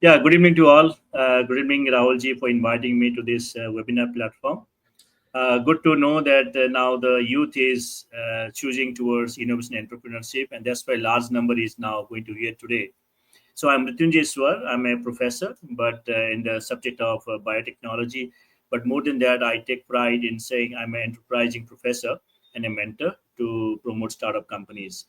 Yeah, good evening to all. Good evening, Rahulji, for inviting me to this webinar platform. Good to know that now the youth is choosing towards innovation entrepreneurship, and that's why large number is now going to hear today. So I'm Mrutyunjay Suar. I'm a professor, but in the subject of biotechnology. But more than that, I take pride in saying I'm an enterprising professor and a mentor to promote startup companies.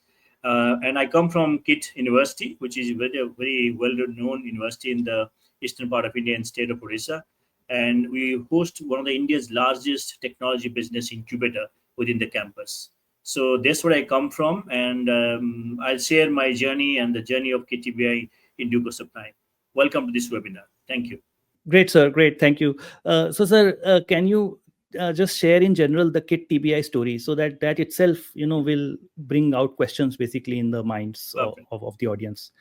And I come from KIIT University, which is very well-known university in the eastern part of India and state of Odisha. And we host one of the India's largest technology business incubator within the campus. So that's where I come from, and I'll share my journey and the journey of KTBI in due course of time. Welcome to this webinar. Thank you. Great, sir. Great. Thank you. Sir, can you just share in general the KIT TBI story so that that itself, will bring out questions basically in the minds Perfect. of the audience?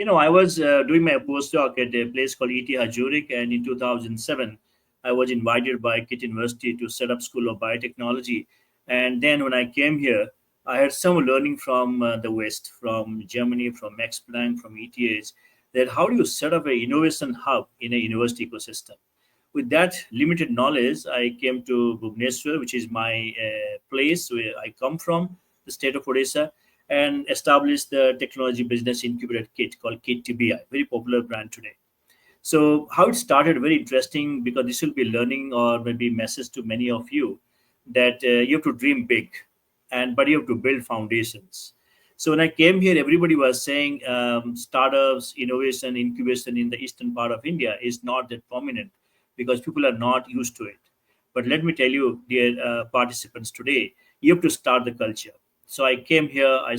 I was doing my postdoc at a place called ET Zurich, and in 2007, I was invited by KIIT University to set up School of Biotechnology. And then when I came here, I had some learning from the West, from Germany, from Max Planck, from ETH, that how do you set up a innovation hub in a university ecosystem? With that limited knowledge, I came to Bhubaneswar, which is my place where I come from, the state of Odisha, and established the technology business incubator kit called KIIT TBI, very popular brand today. So how it started, very interesting, because this will be learning or maybe message to many of you that you have to dream big, but you have to build foundations. So when I came here, everybody was saying startups, innovation, incubation in the eastern part of India is not that prominent because people are not used to it. But let me tell you, dear participants today, you have to start the culture. So I came here, I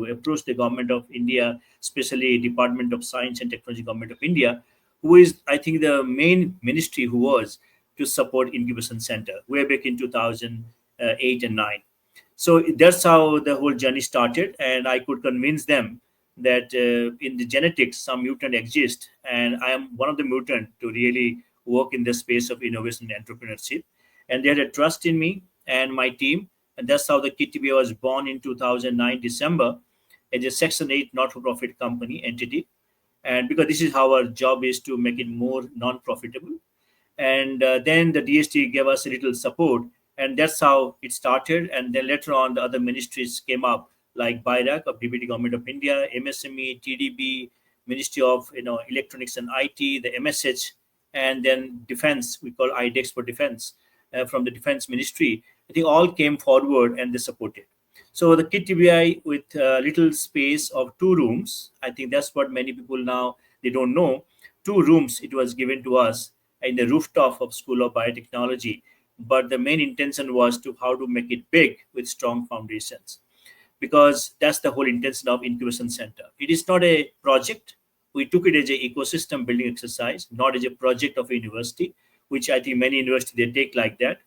approached the government of India, especially Department of Science and Technology government of India, who is, I think, the main ministry who was to support incubation center way back in 2008 and 9. So that's how the whole journey started, and I could convince them that in the genetics some mutant exist, and I am one of the mutant to really work in the space of innovation and entrepreneurship. And they had a trust in me and my team, and that's how the KTB was born in 2009 December as a Section 8 not-for-profit company entity. And because this is how our job is to make it more non-profitable, and then the DST gave us a little support, and that's how it started. And then later on, the other ministries came up, like BIRAC of DPT Government of India, MSME, TDB, Ministry of Electronics and IT, the MSH, and then Defense. We call IDEX for Defense from the Defense Ministry. I think all came forward and they supported. So the KIIT TBI with a little space of 2 rooms. I think that's what many people now they don't know. 2 rooms it was given to us in the rooftop of School of Biotechnology. But the main intention was to how to make it big with strong foundations, because that's the whole intention of incubation center. It is not a project. We took it as an ecosystem building exercise, not as a project of a university, which I think many universities they take like that.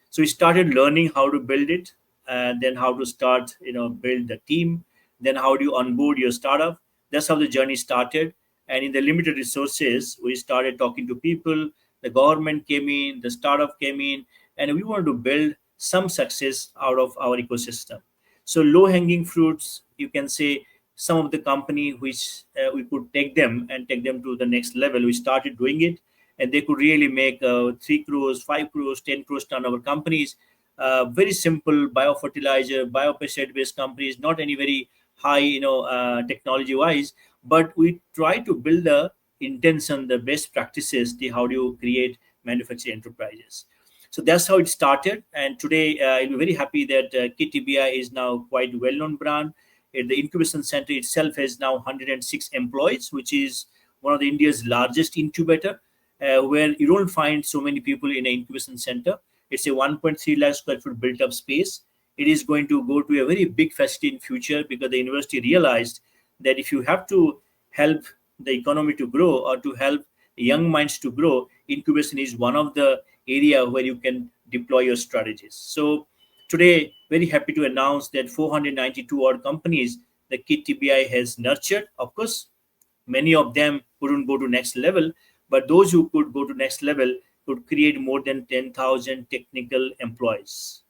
So we started learning how to build it, and then how to start, build the team, then how do you onboard your startup. That's how the journey started. And in the limited resources, we started talking to people. The government came in, the startup came in, and we wanted to build some success out of our ecosystem. So low hanging fruits, you can say, some of the company which we could take them and take them to the next level. We started doing it, and they could really make 3 crores, 5 crores, 10 crores turnover companies. Very simple biofertilizer, biopesticide based companies, not any very high, technology wise, but we try to build the intention, the best practices, the how do you create manufacturing enterprises. So that's how it started. And today, I'm very happy that KIIT TBI is now quite a well-known brand. The incubation center itself has now 106 employees, which is one of the India's largest incubator, where you don't find so many people in an incubation center. It's a 1.3 lakh square foot built up space. It is going to go to a very big facility in future, because the university realized that if you have to help the economy to grow or to help young minds to grow, incubation is one of the area where you can deploy your strategies. So today, very happy to announce that 492 odd companies the KIIT TBI has nurtured. Of course, many of them couldn't go to next level, but those who could go to next level could create more than 10,000 technical employees.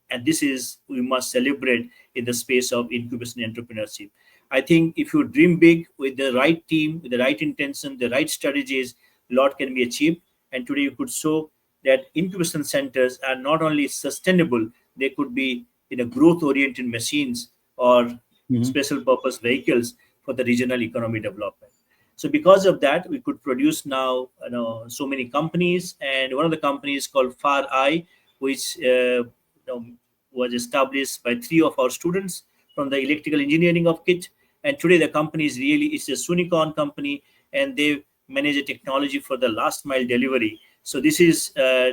And this is, we must celebrate in the space of incubation entrepreneurship. I think if you dream big with the right team, with the right intention, the right strategies, a lot can be achieved. And today you could show that incubation centers are not only sustainable, they could be growth oriented machines or Mhm. special purpose vehicles for the regional economy development. So because of that, we could produce now so many companies, and one of the companies called Far Eye, which was established by three of our students from the electrical engineering of KIT. And today the company is really, it's a Unicorn company, and they manage a technology for the last mile delivery. So this is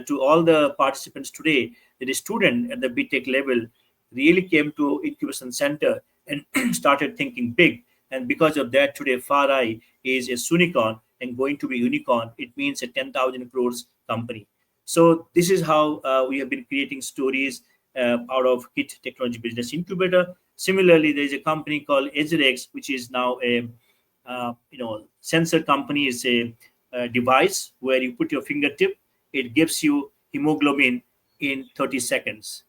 to all the participants today, that the student at the BTech level really came to incubation center and started thinking big. And because of that, today Far Eye is a unicorn and going to be unicorn. It means a 10,000 crores company. So this is how we have been creating stories out of KIT Technology Business Incubator. Similarly, there is a company called EzreX, which is now a sensor company. Is a device where you put your fingertip, it gives you hemoglobin in 30 seconds.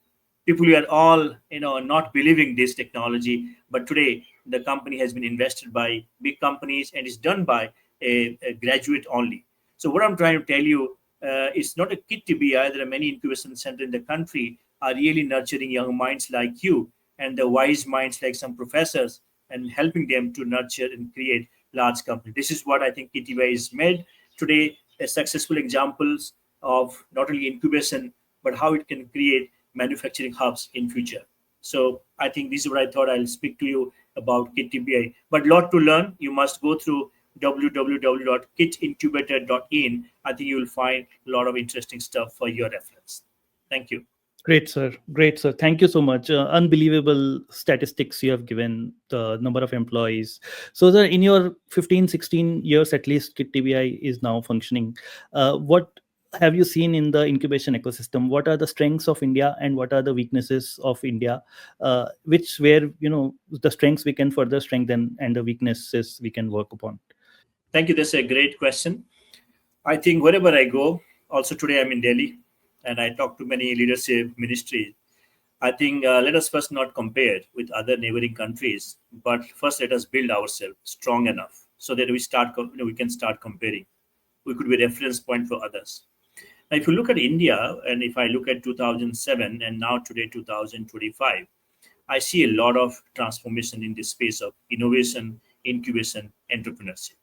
People were all not believing this technology, but today the company has been invested by big companies and is done by a graduate only. So what I'm trying to tell you, it's not a kit to be. There are many incubation centers in the country are really nurturing young minds like you and the wise minds like some professors, and helping them to nurture and create large companies. This is what I think KTY is made today, a successful examples of not only incubation, but how it can create manufacturing hubs in future. So I think this is what I thought I'll speak to you about KTBI. But lot to learn. You must go through www.kitincubator.in. I think you will find a lot of interesting stuff for your reference. Thank you. Great, sir. Great, sir. Thank you so much. Unbelievable statistics you have given, the number of employees. So, sir, in your 15, 16 years at least, KIT TBI is now functioning. What have you seen in the incubation ecosystem? What are the strengths of India and what are the weaknesses of India? Where, the strengths we can further strengthen and the weaknesses we can work upon? Thank you. That's a great question. I think wherever I go, also today I'm in Delhi and I talk to many leadership ministries. I think let us first not compare with other neighboring countries, but first let us build ourselves strong enough so that we can start comparing. We could be a reference point for others. Now, if you look at India, and if I look at 2007 and now today 2025, I see a lot of transformation in this space of innovation, incubation, entrepreneurship.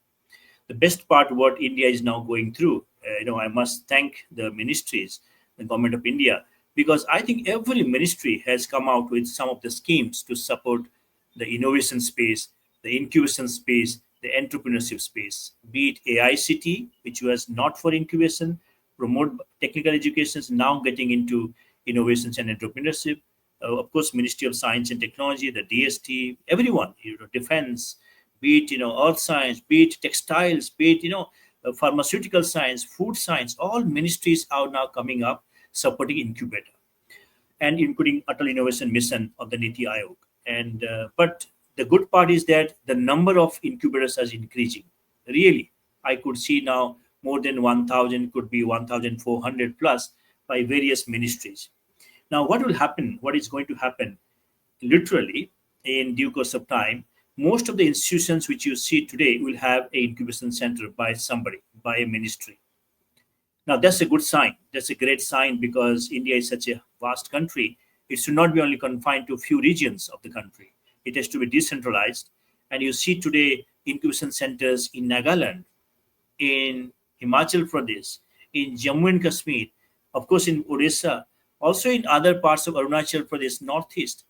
The best part what India is now going through, I must thank the ministries, the government of India, because I think every ministry has come out with some of the schemes to support the innovation space, the incubation space, the entrepreneurship space, be it AICT, which was not for incubation, promote technical education is now getting into innovations and entrepreneurship. Of course, Ministry of Science and Technology, the DST, everyone, defense, be it earth science, be it textiles, be it pharmaceutical science, food science, all ministries are now coming up supporting incubator and including Atal Innovation Mission of the Niti Aayog. And but the good part is that the number of incubators is increasing. Really, I could see now more than 1,000, could be 1,400 plus by various ministries. Now, what will happen? What is going to happen? Literally, in due course of time, most of the institutions which you see today will have an incubation center by somebody, by a ministry. Now, that's a good sign. That's a great sign because India is such a vast country. It should not be only confined to a few regions of the country. It has to be decentralized. And you see today incubation centers in Nagaland, in Himachal Pradesh, in Jammu and Kashmir, of course in Odisha, also in other parts of Arunachal Pradesh, Northeast.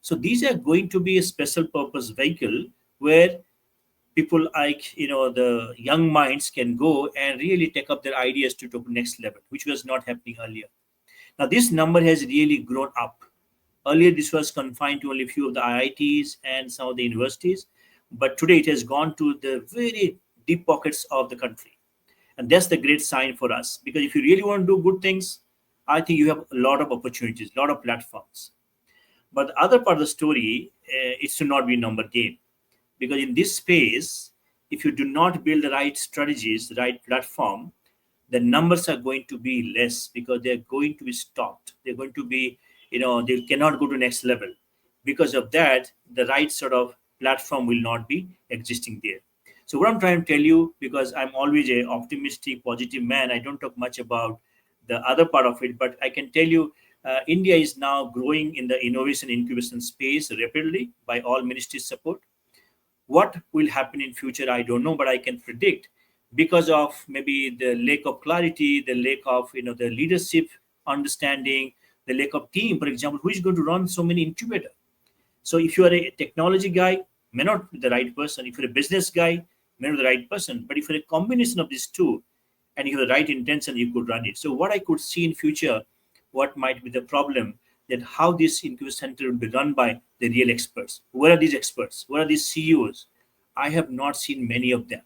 So these are going to be a special purpose vehicle where people like the young minds can go and really take up their ideas to the next level, which was not happening earlier. Now this number has really grown up. Earlier this was confined to only a few of the IITs and some of the universities, but today it has gone to the very deep pockets of the country. And that's the great sign for us, because if you really want to do good things, I think you have a lot of opportunities, a lot of platforms. But the other part of the story, it should not be a number game, because in this space, if you do not build the right strategies, the right platform, the numbers are going to be less because they're going to be stopped. They're going to be, they cannot go to next level. Because of that, the right sort of platform will not be existing there. So what I'm trying to tell you, because I'm always a optimistic, positive man, I don't talk much about the other part of it, but I can tell you, India is now growing in the innovation incubation space rapidly by all ministries' support. What will happen in future, I don't know, but I can predict, because of maybe the lack of clarity, the lack of the leadership understanding, the lack of team. For example, who is going to run so many incubator? So if you are a technology guy, may not be the right person. If you're a business guy, may not be the right person. But if you're a combination of these two and you have the right intention, you could run it. So what I could see in future, what might be the problem, that how this incubation center will be run by the real experts. Where are these experts? Where are these CEOs? I have not seen many of them.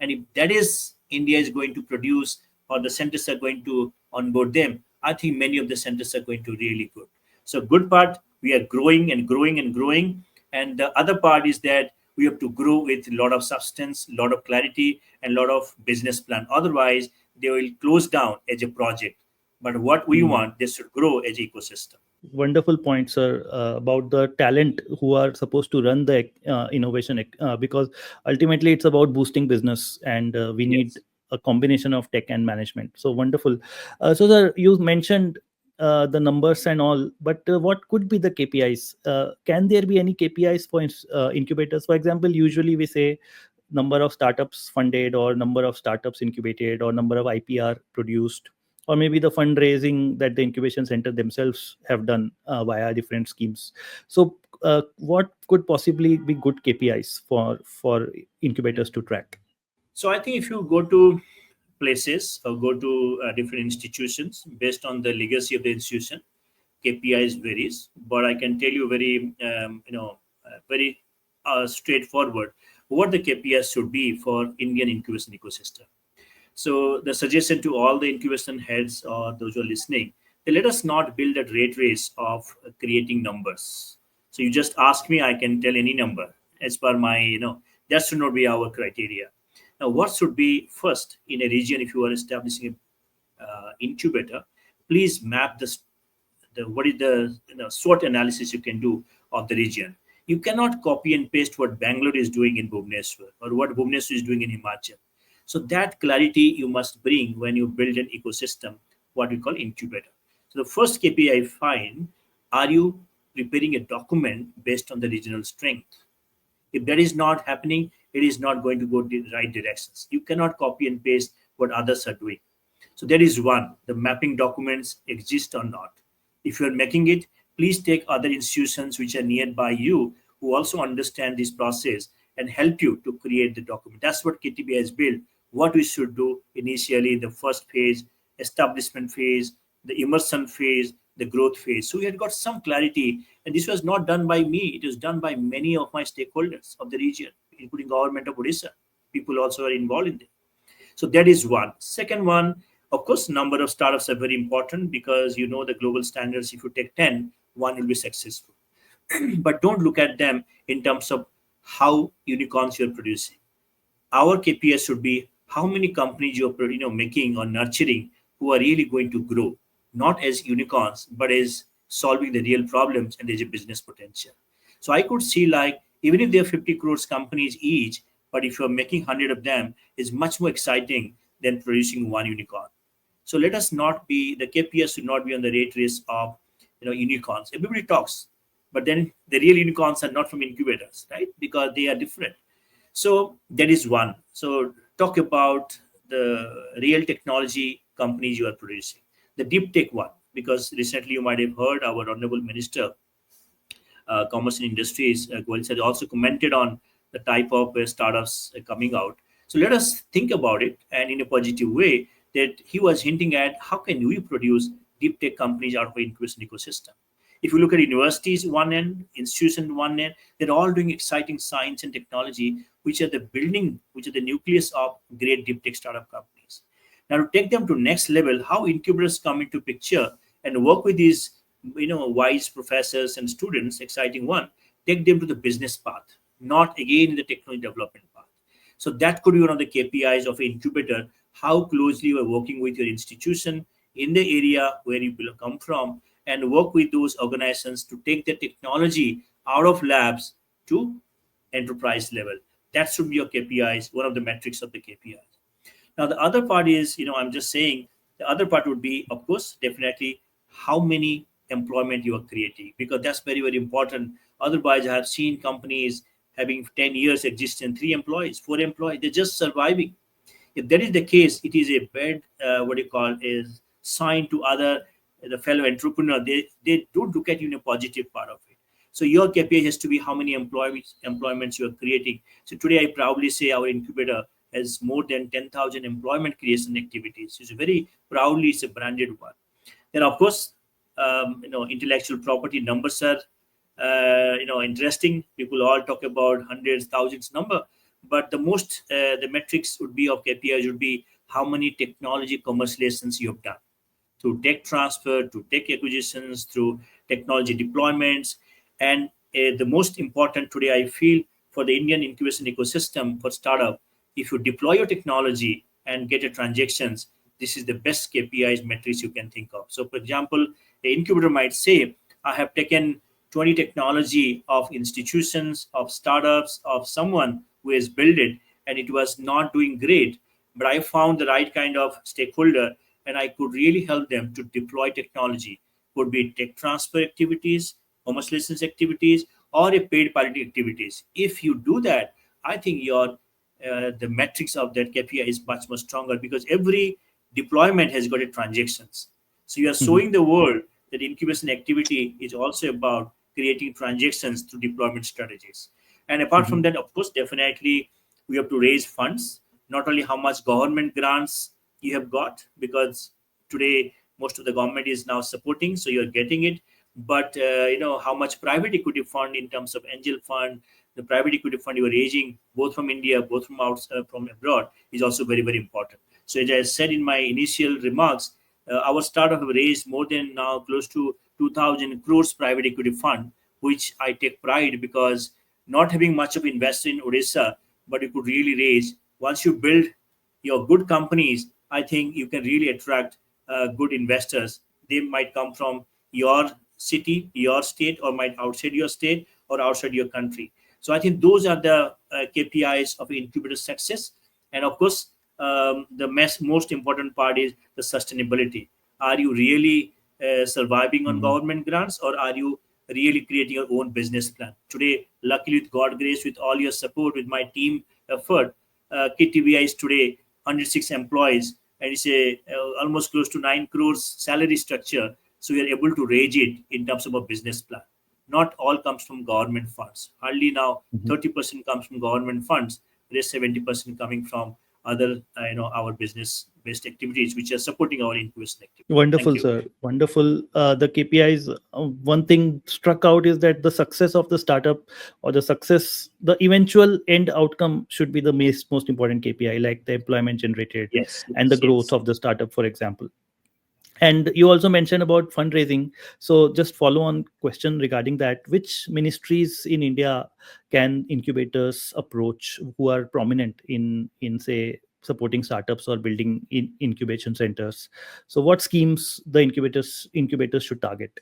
And if that is India is going to produce, or the centers are going to onboard them, I think many of the centers are going to really good. So good part, we are growing and growing and growing. And the other part is that we have to grow with a lot of substance, a lot of clarity, and a lot of business plan. Otherwise, they will close down as a project. But what we Hmm. want, they should grow as ecosystem. Wonderful point, sir, about the talent who are supposed to run the innovation, because ultimately it's about boosting business, and we need Yes. a combination of tech and management. So wonderful. So, sir, you mentioned the numbers and all, but what could be the KPIs? Can there be any KPIs for incubators? For example, usually we say number of startups funded, or number of startups incubated, or number of IPR produced, or maybe the fundraising that the incubation center themselves have done via different schemes. So what could possibly be good KPIs for incubators to track? So I think if you go to places or go to different institutions, based on the legacy of the institution, KPIs varies. But I can tell you very, very straightforward what the KPIs should be for Indian incubation ecosystem. So the suggestion to all the incubation heads or those who are listening, they let us not build a rate race of creating numbers. So you just ask me, I can tell any number as per my, that should not be our criteria. Now, what should be first in a region if you are establishing a incubator? Please map the what is the SWOT analysis you can do of the region. You cannot copy and paste what Bangalore is doing in Bhubaneswar or what Bhubaneswar is doing in Himachal. So that clarity you must bring when you build an ecosystem, what we call incubator. So the first KPI find, are you preparing a document based on the regional strength? If that is not happening, it is not going to go the right directions. You cannot copy and paste what others are doing. So that is one. The mapping documents exist or not. If you are making it, please take other institutions which are nearby you who also understand this process and help you to create the document. That's what KTB has built. What we should do initially in the first phase, establishment phase, the immersion phase, the growth phase. So we had got some clarity, and this was not done by me. It was done by many of my stakeholders of the region, including government of Odisha. People also are involved in it. So that is one. Second one, of course, number of startups are very important because the global standards. If you take 10, one will be successful. But don't look at them in terms of how unicorns you're producing. Our KPS should be how many companies you're making or nurturing who are really going to grow, not as unicorns, but as solving the real problems and there's a business potential. So I could see like even if they're 50 crores companies each, but if you're making 100 of them, is much more exciting than producing one unicorn. So let us not be the KPS should not be on the rate race of unicorns. Everybody talks, but then the real unicorns are not from incubators, right? Because they are different. So that is one. So talk about the real technology companies you are producing. The deep tech one, because recently you might have heard our honorable minister, commerce and industries, Goyal said, also commented on the type of startups coming out. So let us think about it, and in a positive way, that he was hinting at how can we produce deep tech companies out of incubation ecosystem. If you look at universities one end, institution one end, they're all doing exciting science and technology, which are the building, which are the nucleus of great deep tech startup companies. Now to take them to next level, how incubators come into picture and work with these wise professors and students, exciting one, take them to the business path, not again in the technology development path. So that could be one of the KPIs of an incubator, how closely you are working with your institution in the area where you come from, and work with those organizations to take the technology out of labs to enterprise level. That should be your KPIs, one of the metrics of the KPIs. Now, the other part is, I'm just saying, the other part would be, of course, definitely how many employment you are creating, because that's very, very important. Otherwise, I have seen companies having 10 years existence, 3 employees, 4 employees, they're just surviving. If that is the case, it is a bad, what you call, is sign to other, the fellow entrepreneur. They don't look at you in a positive part of it. So your KPI has to be how many employments you are creating. So today I proudly say our incubator has more than 10,000 employment creation activities. It's very proudly, it's a branded one. Then of course, intellectual property numbers are, interesting. People all talk about hundreds, thousands number, but the metrics would be of KPIs would be how many technology commercializations you have done through tech transfer, to tech acquisitions, through technology deployments. And the most important today, I feel, for the Indian incubation ecosystem for startup, if you deploy your technology and get a transactions, this is the best KPIs metrics you can think of. So, for example, the incubator might say, I have taken 20 technology of institutions, of startups, of someone who has built it, and it was not doing great. But I found the right kind of stakeholder, and I could really help them to deploy technology. Could be tech transfer activities, commercialization activities, or a paid parity activities. If you do that, I think your the metrics of that KPI is much more stronger, because every deployment has got a transactions. So you are Mhm. showing the world that incubation activity is also about creating transactions through deployment strategies. And apart from Mhm. that, of course, definitely we have to raise funds. Not only how much government grants you have got, because today most of the government is now supporting, so you're getting it. But how much private equity fund in terms of angel fund, the private equity fund you are raising, both from India, both from outside, from abroad, is also very, very important. So as I said in my initial remarks, our startup have raised more than now close to 2,000 crores private equity fund, which I take pride, because not having much of investor in Odisha, but you could really raise. Once you build your good companies, I think you can really attract good investors. They might come from your city, your state, or might outside your state or outside your country. So I think those are the KPIs of incubator success. And of course, the most important part is the sustainability. Are you really surviving on Mhm. government grants, or are you really creating your own business plan? Today, luckily, with God grace, with all your support, with my team effort, KIIT TBI is today 106 employees, and it's a almost close to 9 crores salary structure. So we are able to raise it in terms of a business plan. Not all comes from government funds. Hardly now Mhm. 30% comes from government funds. Rest 70% coming from other, our business-based activities, which are supporting our incubation activity. Thank Wonderful, you. sir. Wonderful. The KPIs. One thing struck out is that the success of the startup, or the success, the eventual end outcome should be the most important KPI, like the employment generated Yes, and the yes, growth yes. of the startup, for example. And you also mentioned about fundraising. So just follow on question regarding that. Which ministries in India can incubators approach who are prominent in say supporting startups or building incubation centers? So what schemes the incubators should target?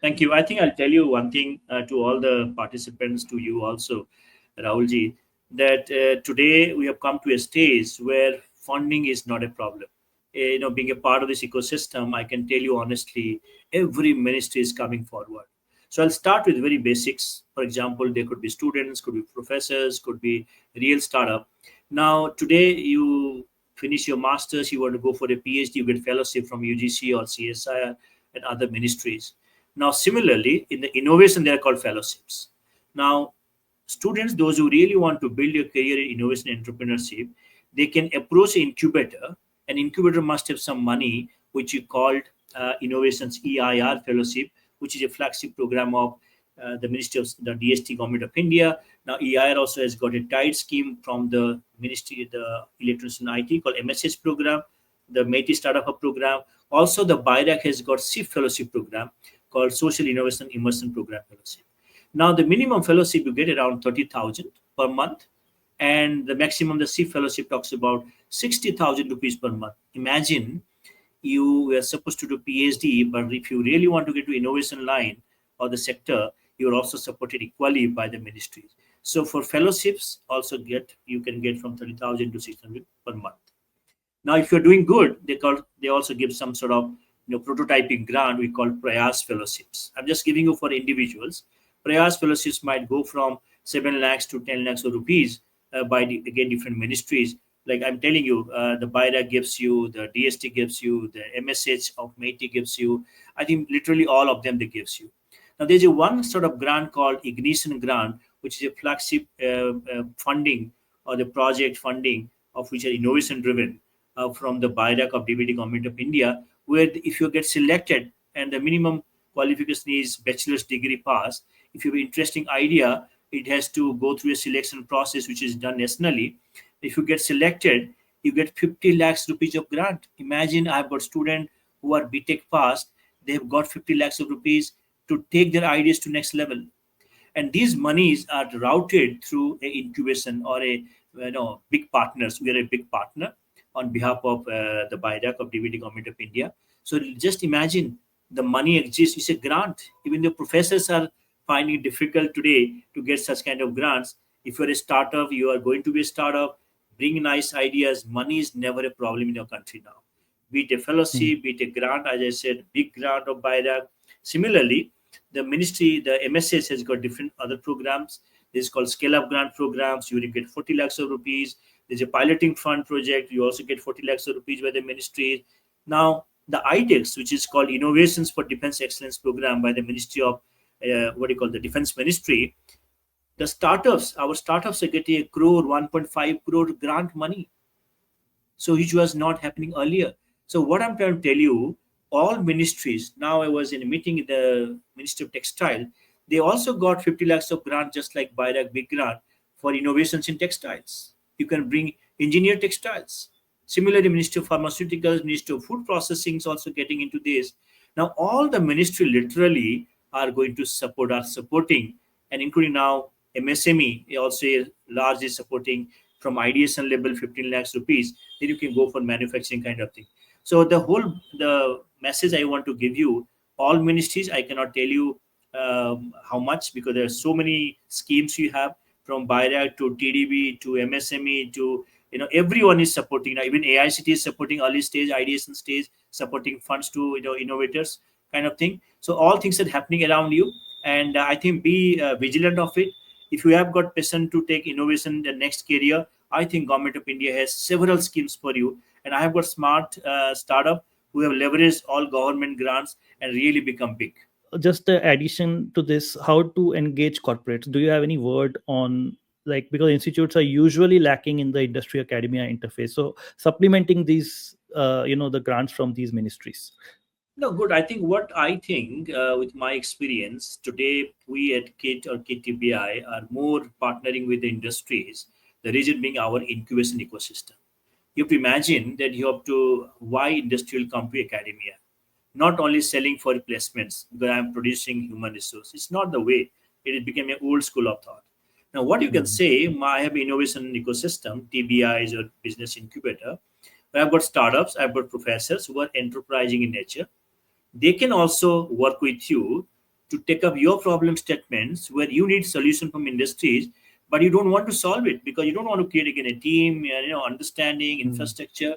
Thank you. I think I'll tell you one thing to all the participants, to you also, Rahulji, that today we have come to a stage where funding is not a problem. Being a part of this ecosystem, I can tell you honestly, every ministry is coming forward. So I'll start with very basics. For example, there could be students, could be professors, could be real startup. Now, today you finish your masters, you want to go for a PhD, you get fellowship from UGC or CSI and other ministries. Now, similarly, in the innovation, they are called fellowships. Now, students, those who really want to build a career in innovation and entrepreneurship, they can approach an incubator. An incubator must have some money, which you called Innovations EIR Fellowship, which is a flagship program of the Ministry of the DST Government of India. Now, EIR also has got a tied scheme from the Ministry, the Electronics and IT, called MSH program, the METI Startup Hub program. Also, the BIRAC has got SIF Fellowship program called Social Innovation Immersion Program Fellowship. Now, the minimum fellowship you get around 30,000 per month, and the maximum the SIF fellowship talks about 60,000 rupees per month. Imagine you were supposed to do PhD, but if you really want to get to innovation line or the sector, you're also supported equally by the ministries. So for fellowships, also you can get from 30,000 to 600 per month. Now, if you're doing good, they also give some sort of prototyping grant we call Prayas fellowships. I'm just giving you for individuals. Prayas fellowships might go from 7 lakhs to 10 lakhs of rupees by again different ministries. Like I'm telling you, the BIRA gives you, the DST gives you, the MSH of MeitY gives you. I think literally all of them they gives you. Now there's a one sort of grant called Ignition Grant, which is a flagship funding or the project funding of which are innovation driven from the BIRAC of Deputy Government of India, where if you get selected and the minimum qualification is bachelor's degree pass, if you have an interesting idea, it has to go through a selection process which is done nationally. If you get selected, you get 50 lakhs rupees of grant. Imagine I've got students who are BTech passed, they've got 50 lakhs of rupees to take their ideas to next level. And these monies are routed through a incubation or a big partners. We are a big partner on behalf of the BIRAC of DVD Government of India. So just imagine the money exists. It's a grant. Even the professors are finding it difficult today to get such kind of grants. If you're a startup, you are going to be a startup, bring nice ideas. Money is never a problem in your country now. Be it a fellowship, be it a grant, as I said, big grant of BIRAC. Similarly, the ministry, the MSS has got different other programs. This is called Scale Up Grant programs. You will get 40 lakhs of rupees. There's a piloting fund project. You also get 40 lakhs of rupees by the ministry. Now, the IDEX, which is called Innovations for Defense Excellence program by the Ministry of, the Defense Ministry, the startups, our startups are getting a crore, 1.5 crore grant money. So which was not happening earlier. So what I'm trying to tell you, all ministries, now I was in a meeting with the Ministry of Textile, they also got 50 lakhs of grant, just like BIRAC big grant for innovations in textiles. You can bring engineered textiles. Similarly, Ministry of Pharmaceuticals, Ministry of Food Processing is also getting into this. Now, all the ministry literally are going to support, are supporting, and including now MSME, also largely supporting from ideation level 15 lakhs rupees. Then you can go for manufacturing kind of thing. So the message I want to give you, all ministries, I cannot tell you how much, because there are so many schemes you have, from BIRAC to TDB to MSME to everyone is supporting now. Even AICT is supporting early stage, ideation stage, supporting funds to innovators kind of thing. So all things are happening around you, and I think be vigilant of it. If you have got passion to take innovation the next career, I think Government of India has several schemes for you, and I have got smart startup who have leveraged all government grants and really become big. Just the addition to this, how to engage corporates, do you have any word on, like, because institutes are usually lacking in the industry academia interface, so supplementing these the grants from these ministries? No, good. I think what I think with my experience today, we at KIIT or KTBI are more partnering with the industries, the reason being our incubation ecosystem. You have to imagine that you have to, why industry will come to academia? Not only selling for placements because I'm producing human resource. It's not the way. It became an old school of thought. Now, what you can say, I have innovation ecosystem, TBIs or business incubator, where I've got startups, I've got professors who are enterprising in nature. They can also work with you to take up your problem statements where you need solution from industries, but you don't want to solve it because you don't want to create again a team, understanding, infrastructure.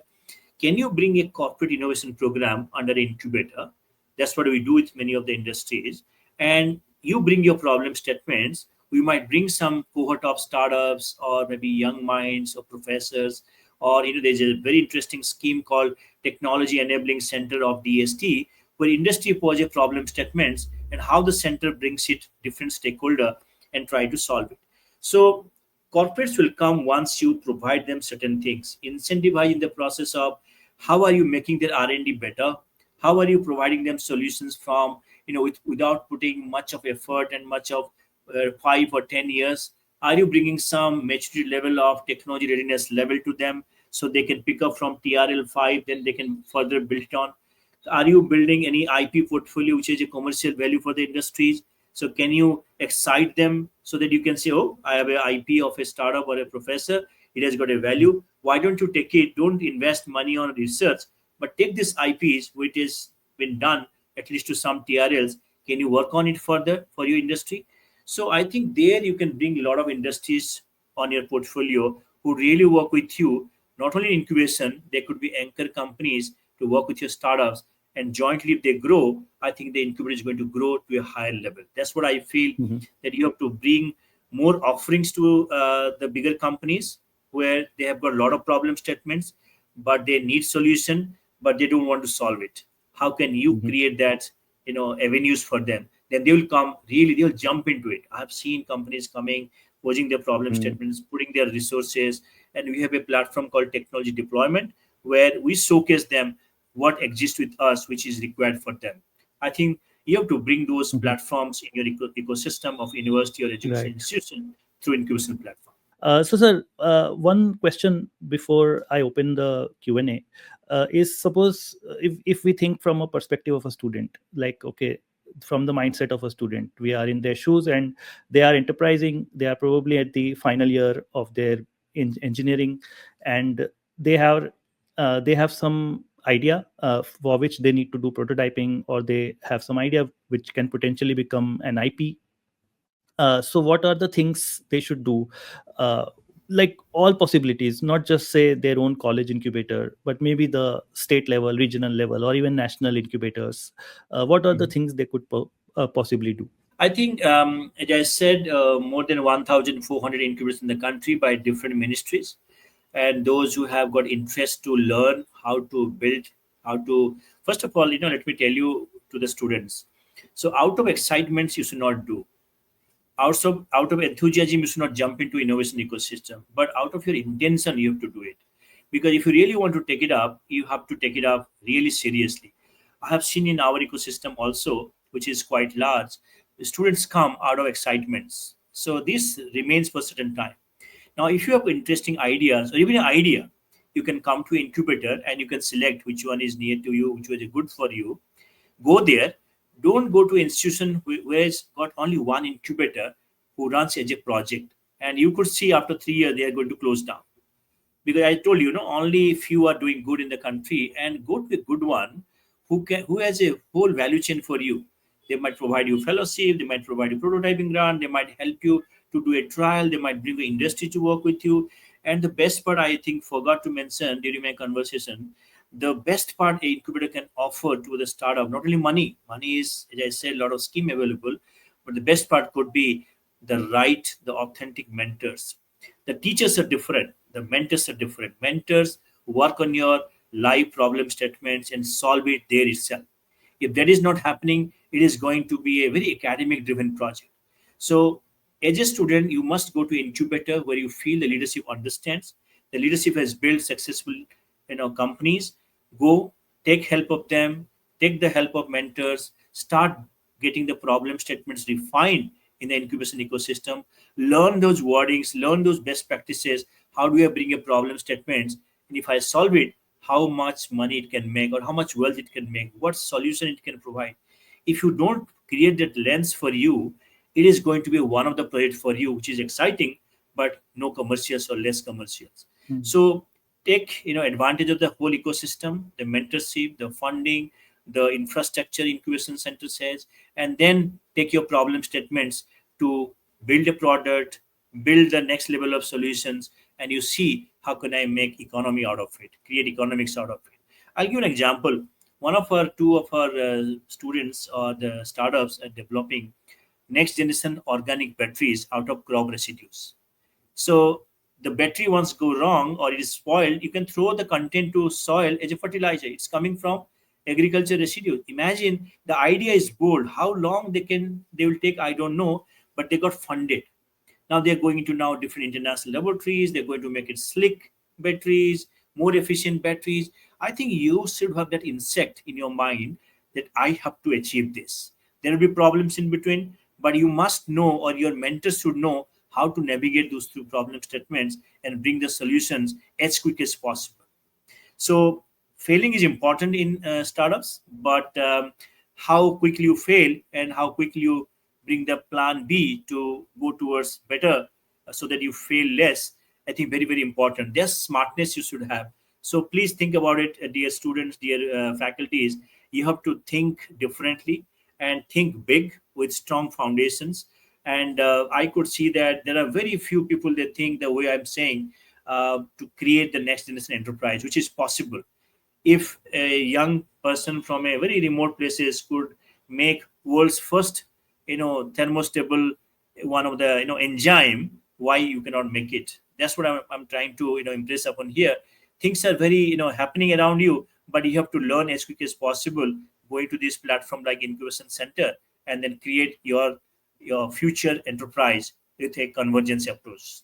Can you bring a corporate innovation program under an incubator? That's what we do with many of the industries. And you bring your problem statements. We might bring some cohort of startups or maybe young minds or professors, or there's a very interesting scheme called Technology Enabling Center of DST, where industry poses problem statements and how the center brings it different stakeholder and try to solve it. So corporates will come once you provide them certain things, incentivize in the process of how are you making their R&D better, how are you providing them solutions from without putting much of effort and much of 5 or 10 years. Are you bringing some maturity level of technology readiness level to them so they can pick up from TRL 5, then they can further build it on? Are you building any IP portfolio which is a commercial value for the industries? So can you excite them so that you can say, oh, I have an IP of a startup or a professor, it has got a value. Why don't you take it? Don't invest money on research, but take this IPs which has been done at least to some TRLs. Can you work on it further for your industry? So I think there you can bring a lot of industries on your portfolio who really work with you, not only in incubation, they could be anchor companies to work with your startups. And jointly, if they grow, I think the incubator is going to grow to a higher level. That's what I feel, Mhm. that you have to bring more offerings to the bigger companies where they have got a lot of problem statements, but they need solution, but they don't want to solve it. How can you Mhm. create that, avenues for them? Then they will come, really they will jump into it. I have seen companies coming, posing their problem Mhm. statements, putting their resources, and we have a platform called technology deployment where we showcase them what exists with us, which is required for them. I think you have to bring those Mhm. platforms in your ecosystem of university or education Right. institution through incubation platform. So, sir, one question before I open the Q&A is, suppose if we think from a perspective of a student, like, okay, from the mindset of a student, we are in their shoes and they are enterprising. They are probably at the final year of their engineering, and they have some idea for which they need to do prototyping, or they have some idea which can potentially become an IP. So what are the things they should do? uh, like all possibilities, not just say their own college incubator, but maybe the state level, regional level, or even national incubators. What are the things they could possibly do? I think, as I said, more than 1,400 incubators in the country by different ministries, and those who have got interest to learn how to build, how to, first of all, let me tell you to the students. So, out of excitements, you should not do. Out of enthusiasm, you should not jump into innovation ecosystem. But out of your intention, you have to do it, because if you really want to take it up, you have to take it up really seriously. I have seen in our ecosystem also, which is quite large, the students come out of excitements. So this remains for a certain time. Now, if you have interesting ideas or even an idea, you can come to incubator and you can select which one is near to you, which was good for you. Go there. Don't go to institution where it's got only one incubator who runs as a project. And you could see after 3 years they are going to close down, because I told you, only few are doing good in the country, and go to a good one who has a whole value chain for you. They might provide you fellowship, they might provide you prototyping grant, they might help you to do a trial, they might bring the industry to work with you. And the best part, I think, forgot to mention during my conversation, the best part a incubator can offer to the startup, not only money. Money is, as I said, a lot of scheme available, but the best part could be the authentic mentors. The teachers are different, the mentors are different. Mentors work on your live problem statements and solve it there itself. If that is not happening, it is going to be a very academic driven project. So as a student, you must go to incubator where you feel the leadership understands, the leadership has built successful companies. Go, take help of them, take the help of mentors, start getting the problem statements refined in the incubation ecosystem. Learn those wordings, learn those best practices. How do I bring a problem statements, and if I solve it, how much money it can make or how much wealth it can make, what solution it can provide. If you don't create that lens for you, it is going to be one of the projects for you which is exciting, but no commercials or less commercials. Hmm. So take advantage of the whole ecosystem, the mentorship, the funding, the infrastructure incubation center says, and then take your problem statements to build a product, build the next level of solutions, and you see how can I make economy out of it, create economics out of it. I'll give an example. One of our two of our students or the startups are developing next generation organic batteries out of crop residues. So the battery once go wrong or it is spoiled, you can throw the content to soil as a fertilizer. It's coming from agriculture residue. Imagine, the idea is bold. How long they will take, I don't know, but they got funded. Now they're going into now different international laboratories. They're going to make it slick batteries, more efficient batteries. I think you should have that insect in your mind that I have to achieve this. There will be problems in between, but you must know, or your mentors should know, how to navigate those through problem statements and bring the solutions as quick as possible. So failing is important in startups, but how quickly you fail and how quickly you bring the plan B to go towards better, so that you fail less. I think very very important. There's smartness you should have. So please think about it, dear students, dear faculties. You have to think differently and think big with strong foundations. And I could see that there are very few people that think the way I'm saying, to create the next generation enterprise, which is possible. If a young person from a very remote places could make world's first, thermostable, one of the, enzyme, why you cannot make it? That's what I'm trying to, impress upon here. Things are very, happening around you, but you have to learn as quick as possible, going to this platform like incubation center, and then create your future enterprise with a convergence approach.